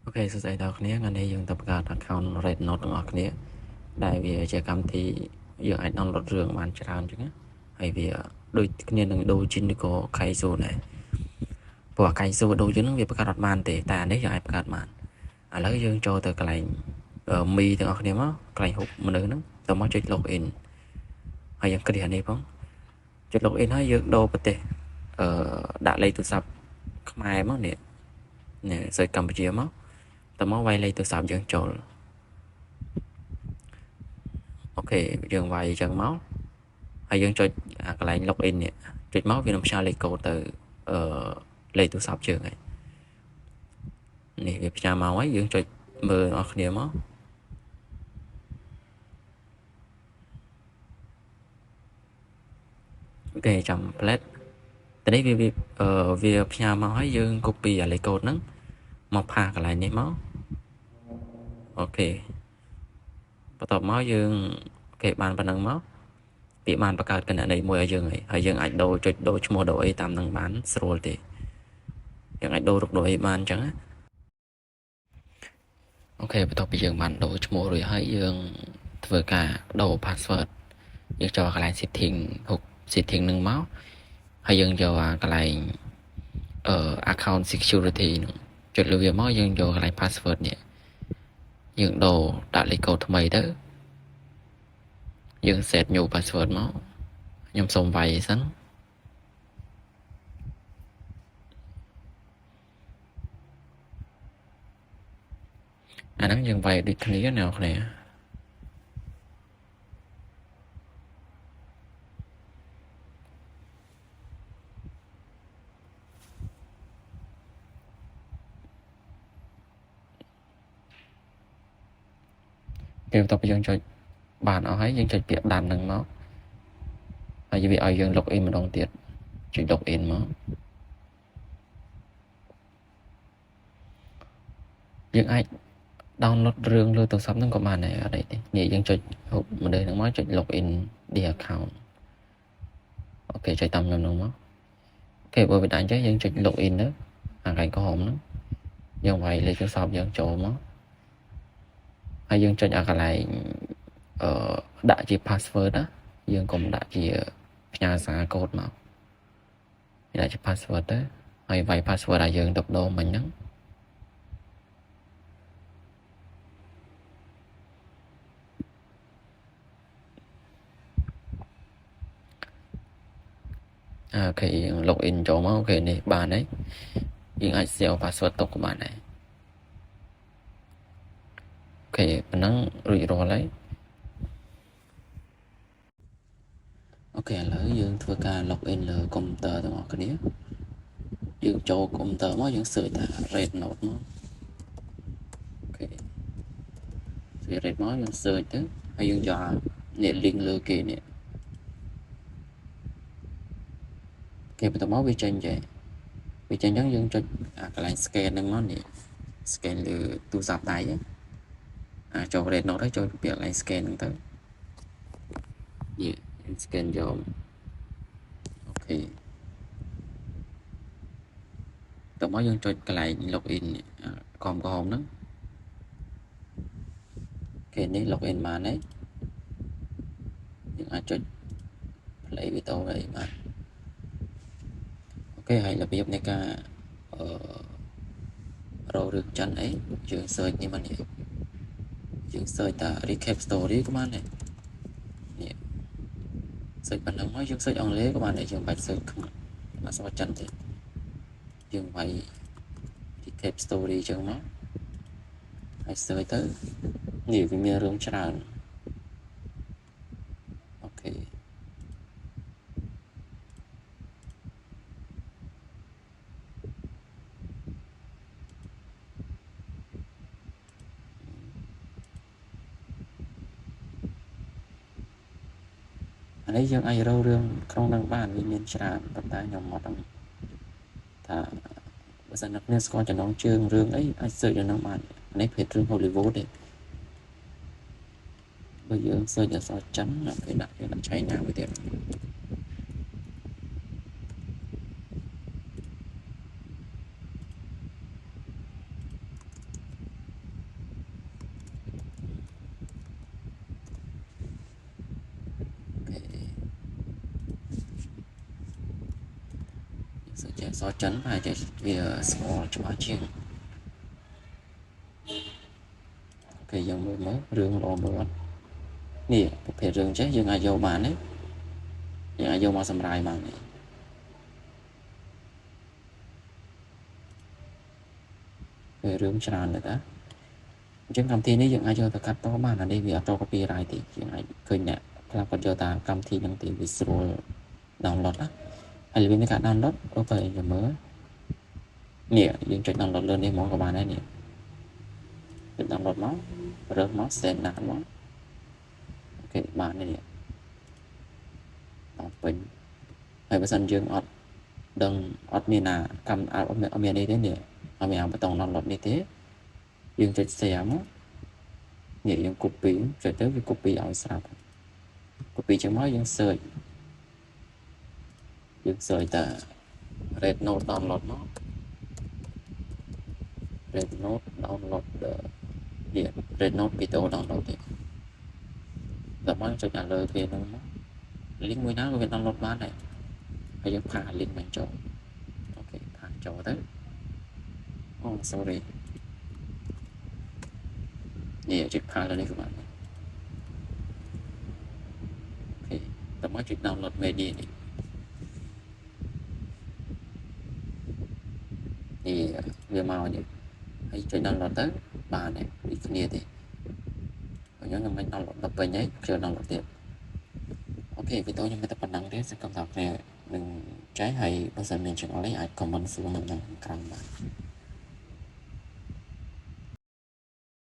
អូខេសួស្តីដល់អ្នកគ្នាថ្ងៃនេះយើងទៅបង្កើត account Red Note ទាំងអស់គ្នាដែលវាជាកម្មវិធីយើងអាច download រឿងបានច្រើនអញ្ចឹងណាហើយវាដូចគ្នានឹង Dojin ឬក៏ Kaizo ដែរព្រោះ Kaizo ដូច Dojin ហ្នឹងវាបង្កើតអត់បានទេតែអានេះយើងអាចបង្កើតបានឥឡូវយើងចូលទៅកន្លែងមីទាំងអស់គ្នាមកកន្លែងហូបមនុស្សហ្នឹងទៅមកចុច login ហើយយើងគ្រាអានេះផងចុច login ហើយយើងដូរប្រទេសដាក់លេខទូរស័ព្ទខ្មែរមកនេះសេចកម្ពុជាមកតមកវាយលេខទូរស័ព្ទយើងចូលអូខេយើងវាយអញ្ចឹងមកហើយយើងចុចកន្លែង login នេះចុចមកវានឹងផ្ញើលេខកូដទៅលេខទូរស័ព្ទយើងហើយនេះវាផ្ញើមកហើយយើងចុចមើលអស់គ្នាមកអូខេចាំ plate តនេះវាផ្ញើមកហើយយើង copy អាលេខកូដហ្នឹងមកផាសកន្លែងនេះមកអូខេបន្ទាប់មកយើងគេបានប៉ុណ្ណឹងមកវាបានបង្កើតគណនីមួយឲ្យយើងហើយយើងអាចដូរចុចដូរឈ្មោះដូរអីតាមនឹងបានស្រួលទេយើងអាចដូររូបដូរអីបានអញ្ចឹងណាអូខេបន្ទាប់ពីយើងបានដូរឈ្មោះរួចហើយយើងធ្វើការដូរ password យើងចូលកន្លែង setting នឹងមកហើយយើងយកកន្លែងaccount security នឹងចុចលើវាមកយើងយកកន្លែង password នេះយើងដូរដាក់លេខកូដថ្មីទៅយើង set new password មកខ្ញុំសូមវាយសិនអាហ្នឹងយើងវាយដូចគ្នាណាអ្នកគ្នាពេលបន្ទាប់ពីយើងចុចបានអស់ហើយយើងចុចពាក្យដានហ្នឹងមកហើយវាឲ្យយើង login ម្ដងទៀតចុច login មកយើងអាច download រឿងលើទូរស័ព្ទហ្នឹងក៏បានដែរអត់អីទេនេះយើងចុចរូបមនុស្សហ្នឹងមកចុច login the account អូខេចុចតាមខ្ញុំហ្នឹងមកអូខេបើវាដាក់អញ្ចឹងយើងចុច login ទៅអាកន្លែងក្រហមហ្នឹងយើងវាយលេខទូរស័ព្ទយើងចូលមកហើយយើងចុចអាកន្លែងដាក់ជា password ណាយើងកុំដាក់ជាផ្ញើសារកូដមកដាក់ជា password ទៅហើយវាយ password ឲ្យយើងទៅដូរមិញហ្នឹងអូខេយើង login ចូលមកអូខេនេះបានហើយយើងអាច save password ទុកក៏បានដែរអូខេប៉ុណ្ណឹងរួចរាល់ហើយអូខេឥឡូវយើងធ្វើការ login លើកុំព្យូទ័រទាំងអស់គ្នាយើងចូលកុំព្យូទ័រមកយើង search ថា Red Note មកអូខេ Red មកយើង search ទៅហើយយើងយកនេះ link លើគេនេះគេបន្ទាប់មកវាចេញចេះវាចេញអញ្ចឹងយើងចុចអាកន្លែង scan ហ្នឹងមកនេះ scan លើទូរស័ព្ទដៃចូល Red Note ហើយចូលពាក្យកន្លែង scan ហ្នឹងទៅនេះ scan យកអូខេតមកយើងចុចកន្លែង login ក្រហមហ្នឹងគេនេះ login បានហើយយើងអាចចុច play video អីបានអូខេហើយរបៀបនៃការរករឿងចិនអីយើង search នេះមកនេះយើង search តា recap story ក៏បានដែរនេះ search ប៉ុណ្ណឹងមកយើង search អង់គ្លេសក៏បានដែរយើងបាច់ search ខ្មែរអក្សរចិនទេយើងវាយ recap story ចឹងមកហើយ search ទៅនេះវាមានរឿងច្រើនអូខេអានេះយើងអាចរករឿងក្នុងនឹងបានវាមានច្រើនប៉ុន្តែខ្ញុំមកថាបើសិនអ្នកស្គាល់ចំណងជើងរឿងអីអាច search នៅនឹងបានអានេះភេទរឿង Hollywood ទេបើយើង search អក្សរចិនគេដាក់ឆៃណាមួយទៀត sự chạy so chấn phải chạy vì small cho chiên cái dòng mới mới rương lò mới nè phải rương chứ nhưng ai dâu bán ấy nhưng ai dâu mà xâm rai mà này về rương tràn nữa đó chẳng cầm thi này những ai dâu ta cắt to mà là đây vì auto copyright thì những ai khơi nè là còn dâu ta cầm thi năng thì visual download á hay là bên cái download có phải là mới nè những chuyện download lên đi món của bạn ấy nè chuyện download nó rớt nó xem nạt nó ok bạn này nè đọc bình hay bây giờ dương ọt đừng ọt miền nào cầm ở miền đây thế nè ở miền bắt đầu download như thế dương trên xe nó nhẹ dương copy rồi tới cái copy ở sao copy cho mới dương sợi ta red note download nó red note download điện red note video download thì giờ mới cho trả lời về nó link mới nào của việc download bán này hay dùng phá link mình cho ok phá cho đấy oh sorry nhẹ chụp phá lên đây các bạn ok giờ mới chụp download media này thì vừa màu nhỉ hay chụp download tới bà này đi kia thì nhớ là mình download tập về nhé chưa download tiếp ok video nhưng mà tập bản năng đấy sẽ cầm đọc này đừng trái hay bao giờ mình chỉ có lấy ai comment xuống mình làm càng bạn